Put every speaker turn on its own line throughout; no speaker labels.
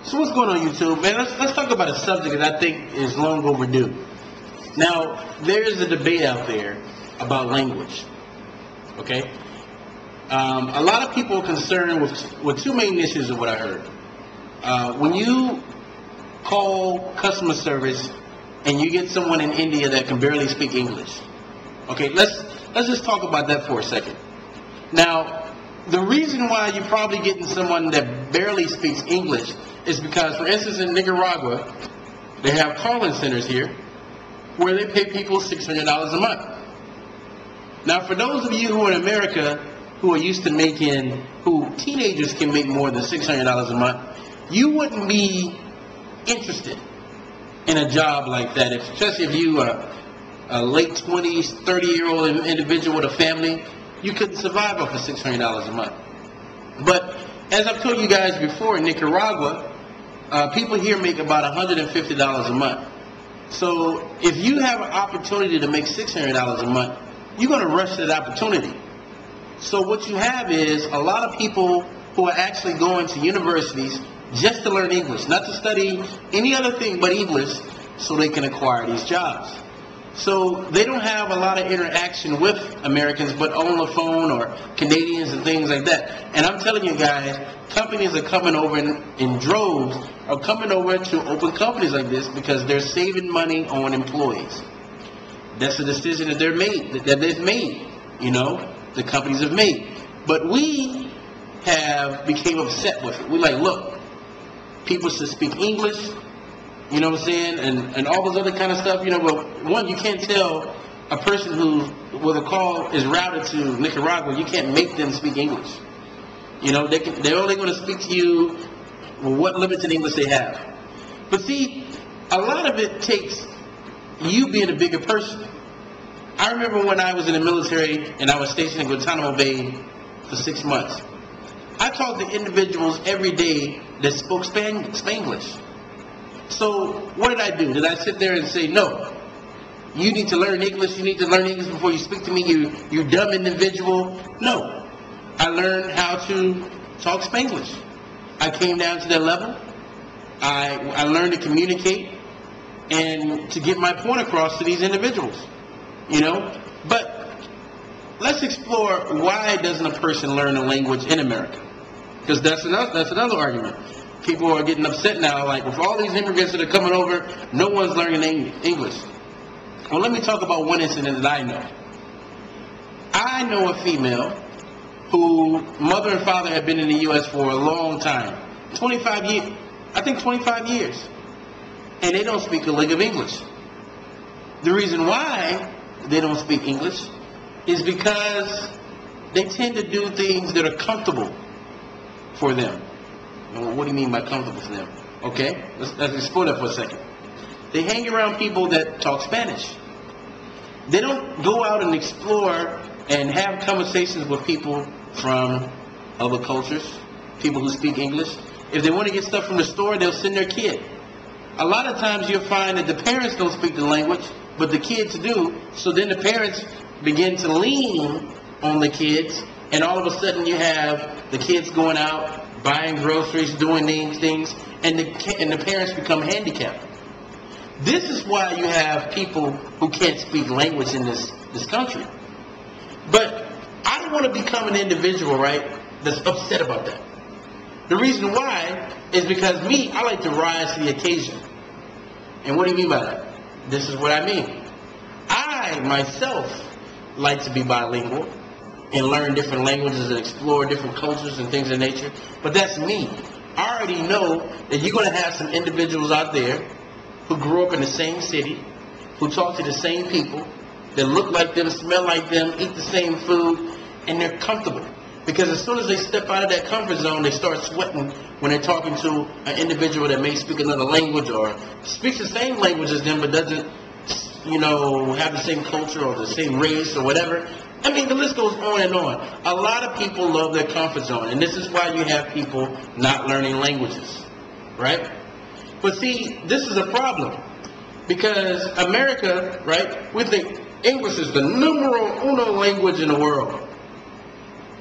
So what's going on YouTube, man? Let's talk about a subject that I think is long overdue. Now, there is a debate out there about language, okay? A lot of people are concerned with two main issues of what I heard. When you call customer service and you get someone in India that can barely speak English, okay, let's just talk about that for a second. Now, the reason why you're probably getting someone that barely speaks English is because, for instance, in Nicaragua, they have call-in centers here where they pay people $600 a month. Now, for those of you who are in America who are used to who teenagers can make more than $600 a month, you wouldn't be interested in a job like that, especially if you are a late 20s, 30-year-old individual with a family. You couldn't survive off of $600 a month. But as I've told you guys before, in Nicaragua, people here make about $150 a month. So if you have an opportunity to make $600 a month, you're going to rush that opportunity. So what you have is a lot of people who are actually going to universities just to learn English, not to study any other thing but English, so they can acquire these jobs. So they don't have a lot of interaction with Americans, but on the phone or Canadians and things like that. And I'm telling you guys, companies are coming over in droves, are coming over to open companies like this because they're saving money on employees. That's a decision that they've made, you know, the companies have made. But we have became upset with it. We're like, look, people should speak English. You know what I'm saying? And all those other kind of stuff, you know, but one, you can't tell a person where the call is routed to Nicaragua, you can't make them speak English. You know, they're only going to speak to you what limited English they have. But see, a lot of it takes you being a bigger person. I remember when I was in the military and I was stationed in Guantanamo Bay for 6 months. I talked to individuals every day that spoke Spanglish. So what did I do? Did I sit there and say, no, you need to learn English, you need to learn English before you speak to me, you dumb individual? No. I learned how to talk Spanglish. I came down to that level. I learned to communicate and to get my point across to these individuals. You know? But let's explore, why doesn't a person learn a language in America? Because that's another argument. People are getting upset now, like, with all these immigrants that are coming over, no one's learning English. Well, let me talk about one incident that I know. I know a female who mother and father have been in the U.S. for a long time. 25 years. I think 25 years. And they don't speak a lick of English. The reason why they don't speak English is because they tend to do things that are comfortable for them. What do you mean by comfortable for them? Okay, let's explore that for a second. They hang around people that talk Spanish. They don't go out and explore and have conversations with people from other cultures, people who speak English. If they want to get stuff from the store, they'll send their kid. A lot of times you'll find that the parents don't speak the language, but the kids do. So then the parents begin to lean on the kids, and all of a sudden you have the kids going out, buying groceries, doing these things, and the parents become handicapped. This is why you have people who can't speak language in this country. But I don't want to become an individual, right, that's upset about that. The reason why is because I like to rise to the occasion. And what do you mean by that? This is what I mean. I, myself, like to be bilingual and learn different languages and explore different cultures and things of nature. But that's me. I already know that you're going to have some individuals out there who grew up in the same city, who talk to the same people, that look like them, smell like them, eat the same food, and they're comfortable. Because as soon as they step out of that comfort zone, they start sweating when they're talking to an individual that may speak another language or speaks the same language as them but doesn't, you know, have the same culture or the same race or whatever. I mean, the list goes on and on. A lot of people love their comfort zone, and this is why you have people not learning languages, right? But see, this is a problem, because America, right, we think English is the numero uno language in the world,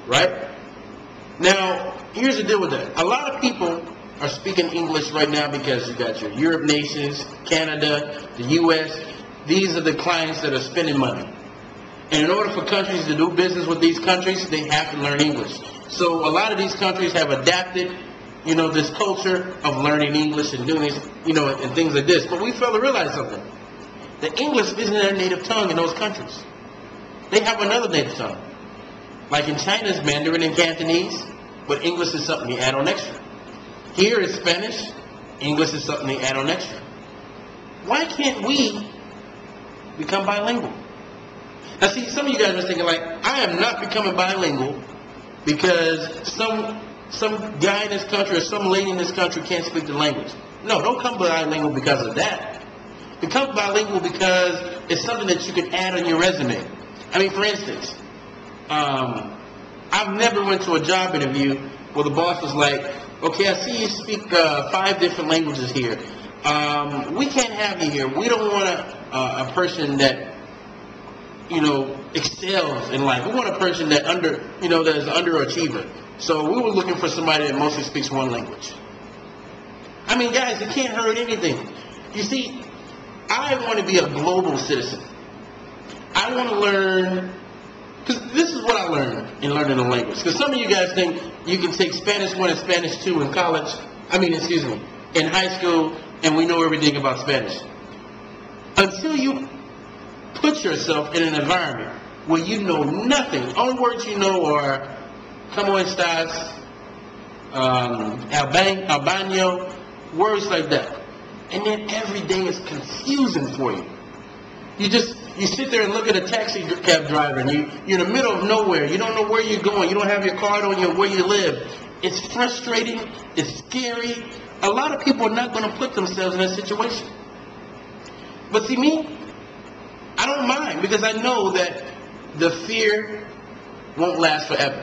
right? Now, here's the deal with that. A lot of people are speaking English right now because you got your Europe nations, Canada, the U.S. These are the clients that are spending money. And in order for countries to do business with these countries, they have to learn English. So a lot of these countries have adapted, this culture of learning English and doing this, and things like this. But we fail to realize something. The English isn't their native tongue in those countries. They have another native tongue. Like in China, it's Mandarin and Cantonese, but English is something you add on extra. Here is Spanish, English is something they add on extra. Why can't we become bilingual? Now see, some of you guys are thinking like, I am not becoming bilingual because some guy in this country or some lady in this country can't speak the language. No, don't come bilingual because of that. Become bilingual because it's something that you can add on your resume. I mean, for instance, I've never went to a job interview where the boss was like, okay, I see you speak 5 different languages here. We can't have you here. We don't want a person that, excels in life. We want a person that that is an underachiever. So we were looking for somebody that mostly speaks one language. I mean, guys, it can't hurt anything. You see, I want to be a global citizen. I want to learn, because this is what I learned in learning a language. Because some of you guys think you can take Spanish 1 and Spanish 2 in college, in high school, and we know everything about Spanish. Until you put yourself in an environment where you know nothing. Only words you know are "Como estás," "Albano," words like that. And then every day is confusing for you. You sit there and look at a taxi cab driver, and you're in the middle of nowhere. You don't know where you're going. You don't have your card on you where you live. It's frustrating. It's scary. A lot of people are not going to put themselves in that situation. But see, me, I don't mind, because I know that the fear won't last forever.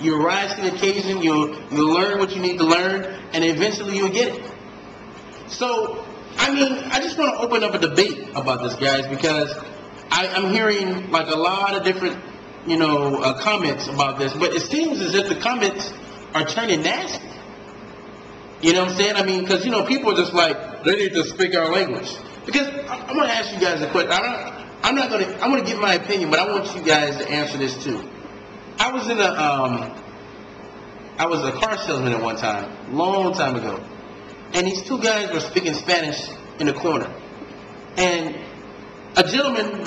You rise to the occasion, you'll learn what you need to learn, and eventually you'll get it. So, I just want to open up a debate about this, guys, because I'm hearing like a lot of different, comments about this, but it seems as if the comments are turning nasty. You know what I'm saying? Because, people are just like, they need to speak our language. Because I'm going to ask you guys a question. I'm going to give my opinion, but I want you guys to answer this too. I was a car salesman at one time, long time ago. And these 2 guys were speaking Spanish in the corner. And a gentleman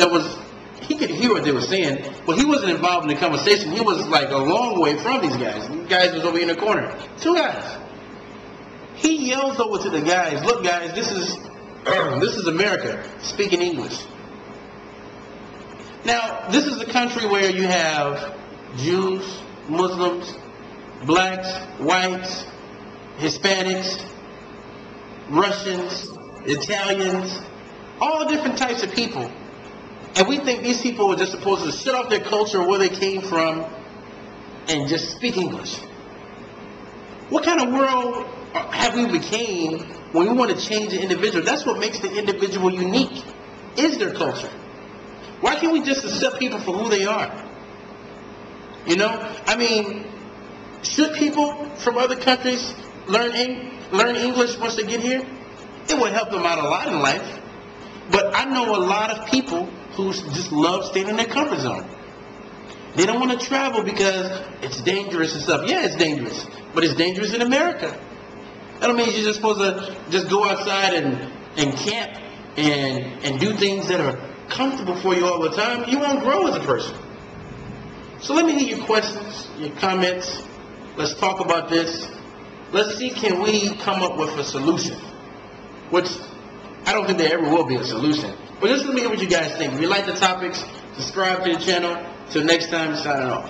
he could hear what they were saying, but he wasn't involved in the conversation. He was like a long way from these guys. These guys was over in the corner. 2 guys. He yells over to the guys, look guys, this is America, speaking English. Now, this is a country where you have Jews, Muslims, blacks, whites, Hispanics, Russians, Italians, all different types of people. And we think these people are just supposed to shut off their culture, where they came from, and just speak English. What kind of world have we became when we want to change the individual? That's what makes the individual unique, is their culture. Why can't we just accept people for who they are? Should people from other countries learn English once they get here? It will help them out a lot in life. But I know a lot of people who just love staying in their comfort zone. They don't want to travel because it's dangerous and stuff. Yeah, it's dangerous. But it's dangerous in America. That don't mean you're just supposed to just go outside and camp and do things that are comfortable for you all the time. You won't grow as a person. So let me hear your questions, your comments. Let's talk about this. Let's see, can we come up with a solution? Which I don't think there ever will be a solution. But just let me hear what you guys think. If you like the topics, subscribe to the channel. Till next time, signing off.